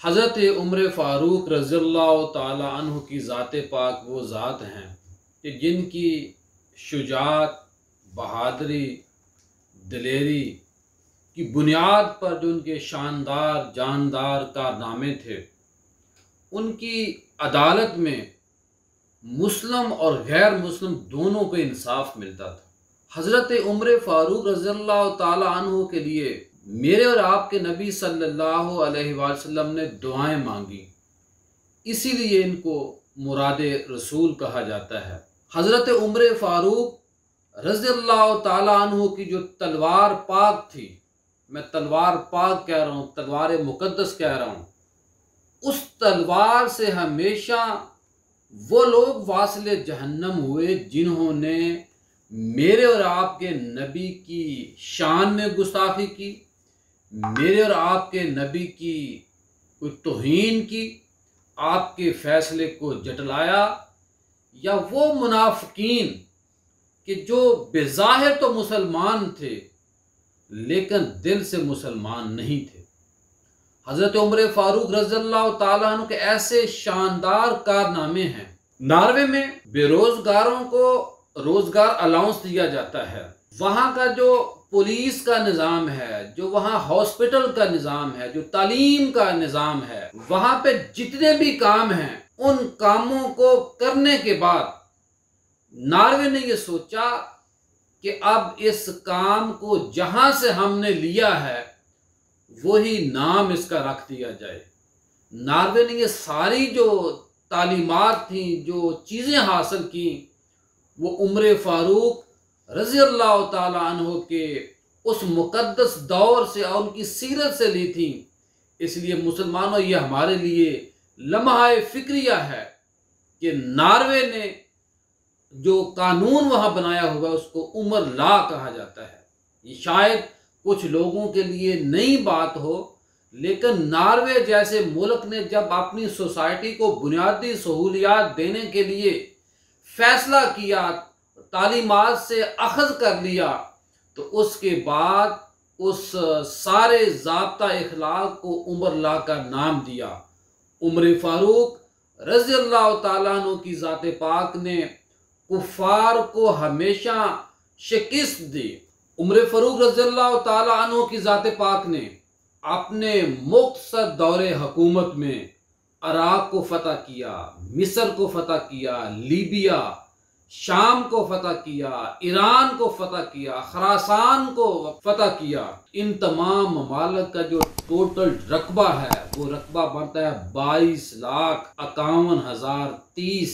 حضرت عمر فاروق رضی اللہ تعالی عنہ کی ذات پاک وہ ذات ہیں کہ جن کی شجاعت، بہادری، دلیری کی بنیاد پر جو ان کے شاندار جاندار کارنامے تھے، ان کی عدالت میں مسلم اور غیر مسلم دونوں کو انصاف ملتا تھا۔ حضرت عمر فاروق رضی اللہ تعالی عنہ کے لیے میرے اور آپ کے نبی صلی اللہ علیہ وسلم نے دعائیں مانگی، اسی لیے ان کو مراد رسول کہا جاتا ہے۔ حضرت عمر فاروق رضی اللہ تعالی عنہ کی جو تلوار پاک تھی، میں تلوار پاک کہہ رہا ہوں، تلوار مقدس کہہ رہا ہوں، اس تلوار سے ہمیشہ وہ لوگ واصل جہنم ہوئے جنہوں نے میرے اور آپ کے نبی کی شان میں گستاخی کی، میرے اور آپ کے نبی کی کوئی توہین کی، آپ کے فیصلے کو جھٹلایا، یا وہ منافقین کہ جو بظاہر تو مسلمان تھے لیکن دل سے مسلمان نہیں تھے۔ حضرت عمر فاروق رضی اللہ تعالیٰ عنہ کے ایسے شاندار کارنامے ہیں۔ ناروے میں بے روزگاروں کو روزگار الاؤنس دیا جاتا ہے، وہاں کا جو پولیس کا نظام ہے، جو وہاں ہاسپٹل کا نظام ہے، جو تعلیم کا نظام ہے، وہاں پہ جتنے بھی کام ہیں ان کاموں کو کرنے کے بعد ناروے نے یہ سوچا کہ اب اس کام کو جہاں سے ہم نے لیا ہے وہی نام اس کا رکھ دیا جائے۔ ناروے نے یہ ساری جو تعلیمات تھیں، جو چیزیں حاصل کی، وہ عمر فاروق رضی اللہ تعالی عنہ کے اس مقدس دور سے اور ان کی سیرت سے لی تھیں۔ اس لیے مسلمانوں، یہ ہمارے لیے لمحہ فکریہ ہے کہ ناروے نے جو قانون وہاں بنایا ہوا اس کو عمر لا کہا جاتا ہے۔ یہ شاید کچھ لوگوں کے لیے نئی بات ہو، لیکن ناروے جیسے ملک نے جب اپنی سوسائٹی کو بنیادی سہولیات دینے کے لیے فیصلہ کیا، تعلیمات سے اخذ کر لیا، تو اس کے بعد اس سارے ضابطہ اخلاق کو عمر لا کا نام دیا۔ عمر فاروق رضی اللہ تعالیٰ عنہ کی ذات پاک نے کفار کو ہمیشہ شکست دی۔ عمر فاروق رضی اللہ تعالیٰ عنہ کی ذات پاک نے اپنے مختصر دور حکومت میں عراق کو فتح کیا، مصر کو فتح کیا، لیبیا، شام کو فتح کیا، ایران کو فتح کیا، خراسان کو فتح کیا۔ ان تمام ممالک کا جو ٹوٹل رقبہ ہے وہ رقبہ بنتا ہے 22,51,030